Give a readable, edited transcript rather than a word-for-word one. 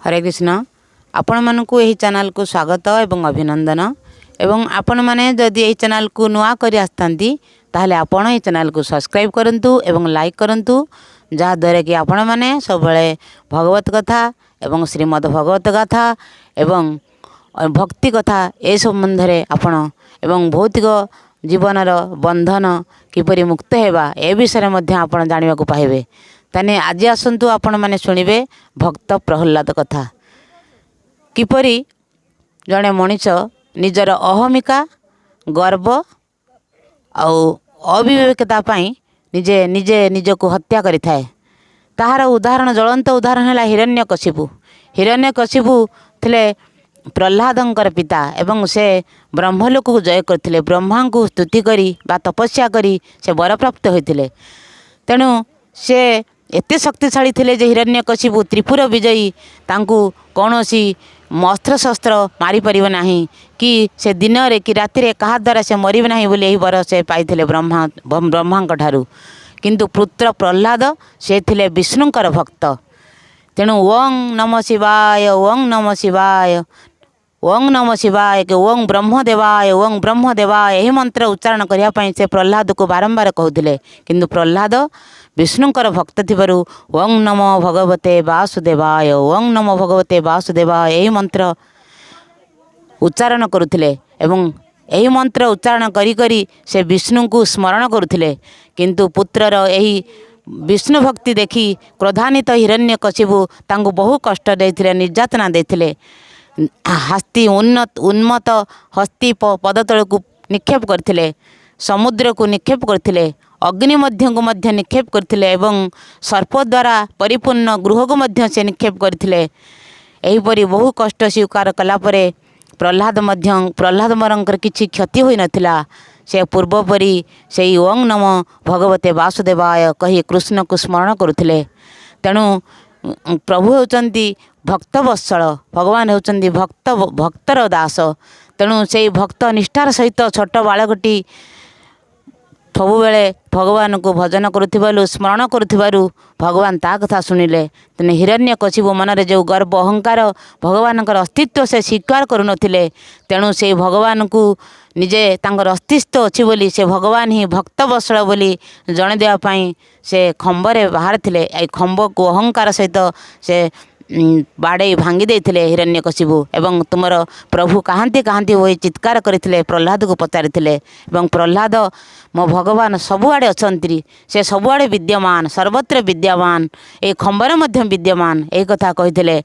हरे कृष्ण आपण मानकु एही चैनल को स्वागत एवं अभिनंदन एवं आपण माने जदि एही चैनल को नुआ करी आस्थांती ताहले आपण एही चैनल को सब्सक्राइब करंतु एवं लाइक करंतु जहा द्वारा कि आपण माने सब बेले भगवत कथा एवं श्रीमद् भगवत कथा एवं भक्ति कथा ए संबंध रे आपण एवं भौतिक जीवनर बंधन किपरि मुक्त हेबा ए विषय मध्ये आपण जानिबा को पाइबे। ताने आज आसंतु आपण माने सुनिबे भक्त प्रहल्लाद कथा किपरि जड़े मनीष निजर अहमिका गर्व आउ अविवेकता पाई निजे निजे निजको हत्या करि थाए। ताहार उदाहरण ज्वलंत उदाहरण है हिरण्यकशिपु थिले प्रह्लादंकर पिता एवं से ब्रह्मलोक को जय करथिले। ब्रह्मा को स्तुति करी बा तपस्या करी से वर प्राप्त होइथिले। तेणु से एते शक्तिशाली थिले जे हिरण्यकशिपु त्रिपुर विजयी तांकु कौनसी अस्त्र शस्त्र मारी परिव नाही कि से दिन रे कि राति रे कहा द्वारा से मरिब नाही बोली एही वर से पाइथिले ब्रह्मांक ठारू। किंतु पुत्र प्रह्लाद से थिले विष्णुंकर भक्त। तेणु ओं नमः शिवाय ओं नमः शिवाय ओं नमः शिवाय के ओं ब्रह्मदेवाय यही मंत्र उच्चारण करिया पई से प्रह्लाद को बारंबार कहूथिले। किंतु प्रह्लाद विष्णुंकर भक्त थिबारु ओं नमो भगवते वासुदेवाय ओं नमो भगवते वासुदेवाय यही मंत्र उच्चारण करुथिले एवं यही मंत्र उच्चारण करी करी से विष्णु को स्मरण करुथिले। किंतु पुत्रर यही विष्णु भक्ति देखी क्रोधान्वित हिरण्यकशिपु तांको बहु कष्ट देथिले, निर्यातना देथिले। हस्ती उन्मत हस्ती पदतल को निक्षेप करथिले, समुद्र को निक्षेप करथिले, अग्नि मध्य को मध्य निक्षेप करथिले एवं सर्प द्वारा परिपूर्ण गृह को मध्य से निक्षेप करथिले। एहीपरि बहु कष्ट स्वीकार कला परे प्रह्लाद मरंकर किछि क्षति होई नथिला। से पूर्वपरि से ओं नमो भगवते वासुदेवाय कही कृष्ण को स्मरण करुथिले। तेणु प्रभु होचंती भक्त वत्सल, भगवान होचंती भक्तर दास। तेणु से भक्त निष्ठार सहित छोट बालकटी सबु बेले भगवान को भजन करुथिबारु स्मरण करुथिबारु भगवान ता कथा सुनिले। तेने हिरण्यकशिपु मनरे जो गर्व अहंकार भगवानकर अस्तित्व से स्वीकार करू नथिले। तेणु से भगवान को निजे तांकर अस्तित्व अछि बोली से भगवान ही भक्त वत्सल बोली जणे देवा पई से खंबरे बाहर थिले। ए खंब को अहंकार सहित से बाड़े भांगी देथिले हिरण्यकशिपु एवं तुमर प्रभु कहांती कहांती होई चित्कार करथिले। प्रह्लाद को पचारिथिले एवं प्रह्लाद मो भगवान सबुआड़े अछंती, से सबुआड़े विद्यमान, सर्वत्र विद्यमान, ए खंबर मध्य विद्यमान, ए कथा कहिथिले।